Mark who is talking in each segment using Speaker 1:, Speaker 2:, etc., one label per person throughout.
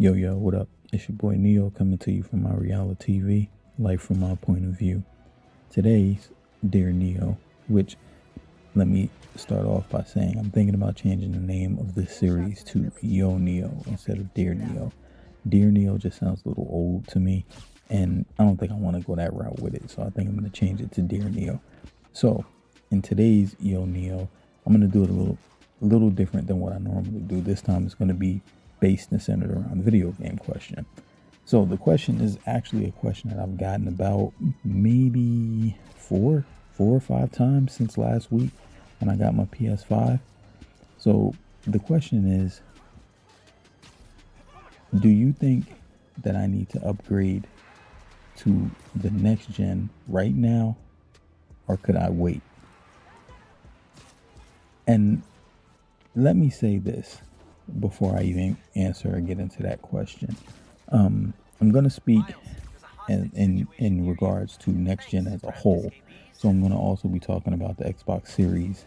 Speaker 1: Yo, what up? It's your boy Neo coming to you from myrealitv, life from my point of view. Today's Dear Neo, which let me start off by saying I'm thinking about changing the name of this series to Yo Neo instead of Dear Neo. Dear Neo just sounds a little old to me, and I don't think I want to go that route with it, so I think I'm going to change it to Dear Neo. So, in today's Yo Neo, I'm going to do it a little different than what I normally do. This time it's going to be based and centered around the video game question. So the question is actually a question that I've gotten about maybe four or five times since last week when I got my PS5. So the question is, do you think that I need to upgrade to the next gen right now, or could I wait? And let me say this before I even answer or get into that question. I'm going to speak in regards to next gen as a whole. So I'm going to also be talking about the Xbox Series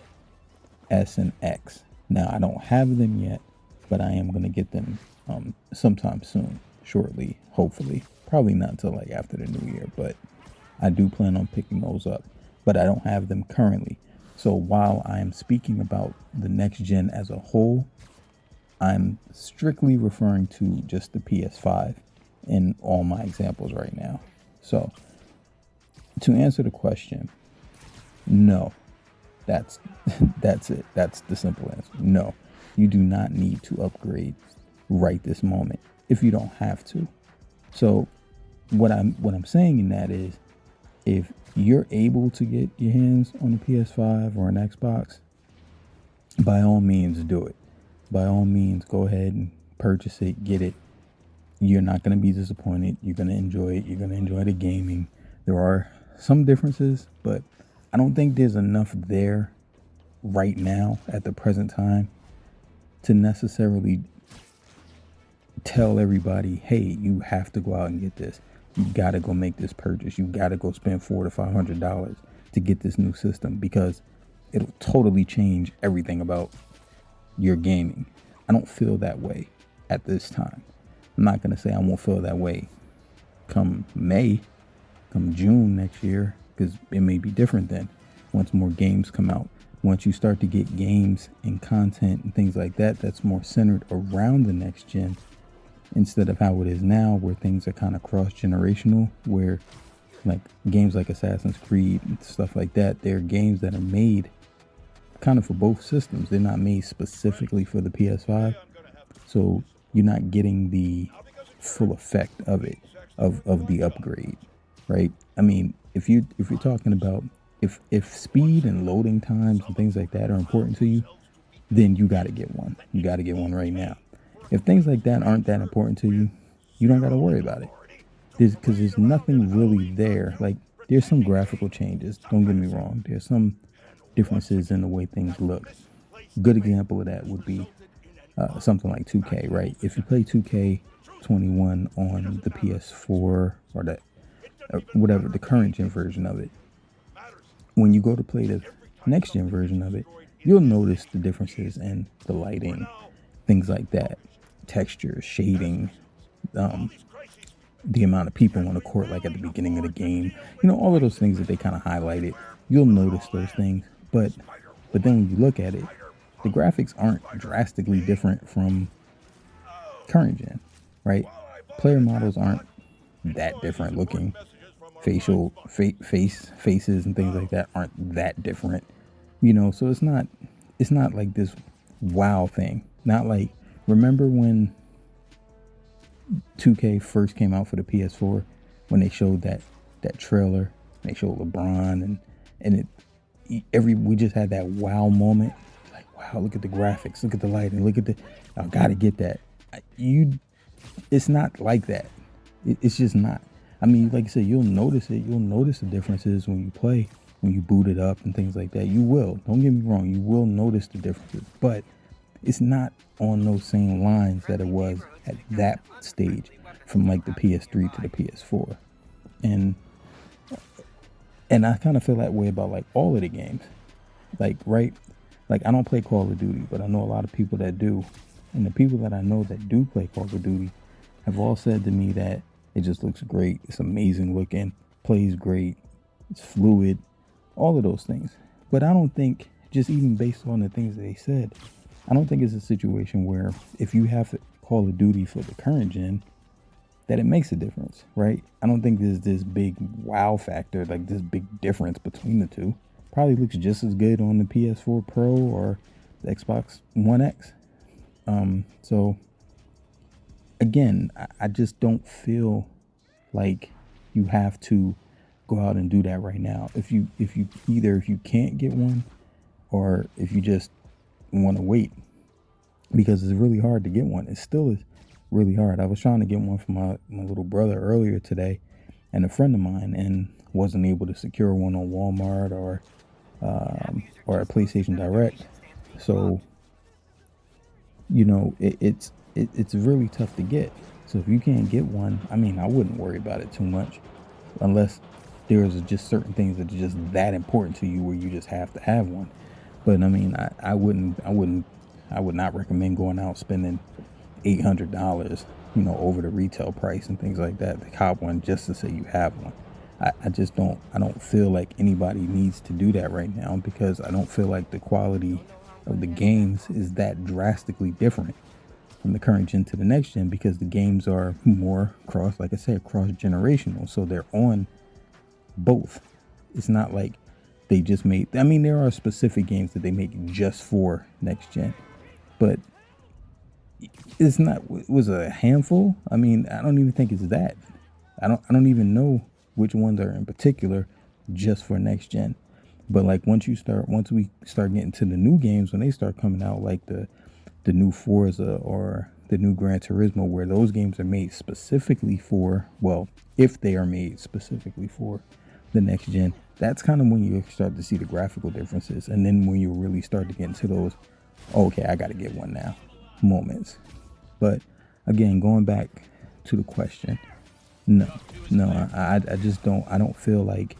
Speaker 1: S and X. Now, I don't have them yet, but I am going to get them sometime soon, shortly, hopefully. Probably not until like after the new year, but I do plan on picking those up. But I don't have them currently. So while I am speaking about the next gen as a whole, I'm strictly referring to just the PS5 in all my examples right now. So to answer the question, no, that's it. That's the simple answer. No, you do not need to upgrade right this moment if you don't have to. So what I'm saying in that is, if you're able to get your hands on a PS5 or an Xbox, by all means do it. By all means, go ahead and purchase it, get it. You're not going to be disappointed. You're going to enjoy it. You're going to enjoy the gaming. There are some differences, but I don't think there's enough there right now at the present time to necessarily tell everybody, hey, you have to go out and get this. You got to go make this purchase. You got to go spend $400 to $500 to get this new system, because it'll totally change everything about your gaming. I don't feel that way at this time. I'm not going to say I won't feel that way come May, come June next year, because it may be different then once more games come out. Once you start to get games and content and things like that that's more centered around the next gen, instead of how it is now, where things are kind of cross-generational, where like games like Assassin's Creed and stuff like that, they're games that are made kind of for both systems. They're not made specifically for the PS5, so you're not getting the full effect of it, of the upgrade, right? I mean, if you're talking about if speed and loading times and things like that are important to you, then you got to get one. You got to get one right now. If things like that aren't that important to you, you don't got to worry about it. Because there's nothing really there. Like, there's some graphical changes. Don't get me wrong. There's some differences in the way things look. Good example of that would be something like 2K, right? If you play 2K21 on the PS4 or the whatever, the current gen version of it, when you go to play the next gen version of it, you'll notice the differences in the lighting, things like that, texture, shading, the amount of people on the court, like at the beginning of the game, all of those things that they kind of highlighted. You'll notice those things, but then when you look at it, the graphics aren't drastically different from current gen, right? Player models aren't that different looking. Facial faces and things like that aren't that different, so it's not like this wow thing. Not like, remember when 2K first came out for the PS4, when they showed that trailer, they showed LeBron and we just had that wow moment. Like, wow, look at the graphics, look at the lighting, look at I gotta get that. It's not like that. It's just not. I mean, like I said, you'll notice it. You'll notice the differences when you play, when you boot it up and things like that. You will. Don't get me wrong. You will notice the differences, but it's not on those same lines that it was at that stage, from like the PS3 to the PS4. And I kind of feel that way about like all of the games. Like, right? Like, I don't play Call of Duty, but I know a lot of people that do. And the people that I know that do play Call of Duty, have all said to me that it just looks great. It's amazing looking, plays great, it's fluid, all of those things. But I don't think, just even based on the things that they said, I don't think it's a situation where if you have Call of Duty for the current gen, that it makes a difference, right? I don't think there's this big wow factor, like this big difference between the two. Probably looks just as good on the PS4 Pro or the Xbox One X. So again, I just don't feel like you have to go out and do that right now. If you if you can't get one, or if you just want to wait, because it's really hard to get one. It still is really hard. I was trying to get one for my little brother earlier today, and a friend of mine, and wasn't able to secure one on Walmart or a PlayStation Direct. So it's really tough to get. So if you can't get one, I mean, I wouldn't worry about it too much, unless there's just certain things that are just that important to you where you just have to have one. But I mean, I would not recommend going out spending $800, over the retail price and things like that to cop one just to say you have one. I just don't. I don't feel like anybody needs to do that right now, because I don't feel like the quality of the games is that drastically different from the current gen to the next gen, because the games are more like I said, cross generational. So they're on both. It's not like they just made, I mean, there are specific games that they make just for next gen, but it's not, it was a handful. I mean, I don't even think it's that. I don't even know which ones are in particular just for next gen. But like once we start getting to the new games, when they start coming out, like the new Forza or the new Gran Turismo, where those games are made specifically for, well, if they are made specifically for the next gen, that's kind of when you start to see the graphical differences. And then when you really start to get into those, okay, I got to get one now moments. But again, going back to the question, no, I just don't feel like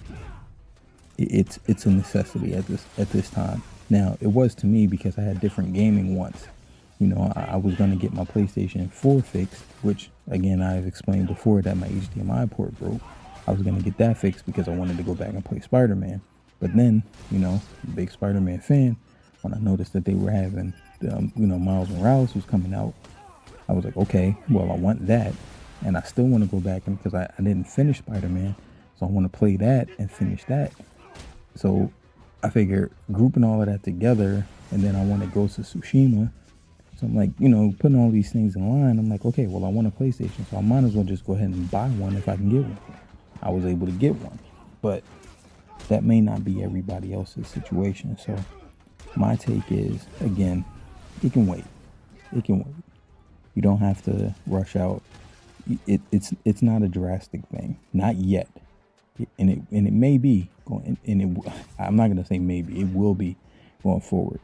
Speaker 1: it's a necessity at this time. Now, it was to me, because I had different gaming wants. I was going to get my PlayStation 4 fixed, which again, I've explained before that my HDMI port broke. I was going to get that fixed because I wanted to go back and play Spider-Man. But then, big Spider-Man fan, when I noticed that they were having, Miles Morales was coming out, I was like, okay, well, I want that. And I still want to go back, and because I didn't finish Spider-Man, so I want to play that and finish that. So I figured grouping all of that together, and then I want to go to Tsushima. So I'm like, putting all these things in line, I'm like, okay, well, I want a PlayStation, so I might as well just go ahead and buy one if I can get one. I was able to get one, but that may not be everybody else's situation. So my take is, again, it can wait. It can wait. You don't have to rush out. It's not a drastic thing, not yet. And it may be going, I'm not gonna say maybe, it will be going forward.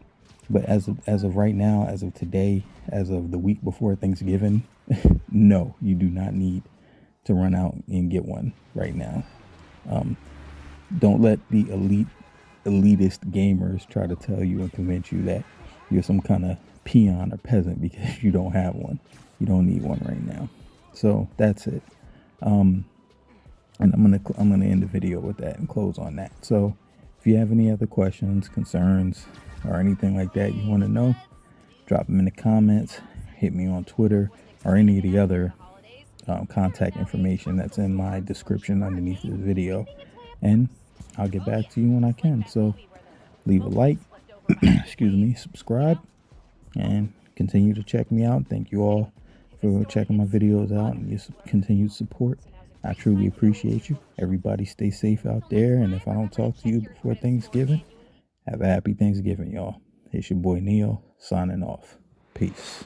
Speaker 1: But as of right now, as of today, as of the week before Thanksgiving, no, you do not need to run out and get one right now. Don't let the elitist gamers try to tell you and convince you that you're some kind of peon or peasant because you don't have one. You don't need one right now. So that's it. And I'm gonna end the video with that and close on that. So if you have any other questions, concerns, or anything like that you want to know, drop them in the comments. Hit me on Twitter or any of the other contact information that's in my description underneath this video, and I'll get back to you when I can. So leave a like, excuse me, subscribe, and continue to check me out. Thank you all for checking my videos out and your continued support. I truly appreciate you. Everybody stay safe out there, and if I don't talk to you before Thanksgiving, have a happy Thanksgiving, y'all. It's your boy Neil signing off. Peace.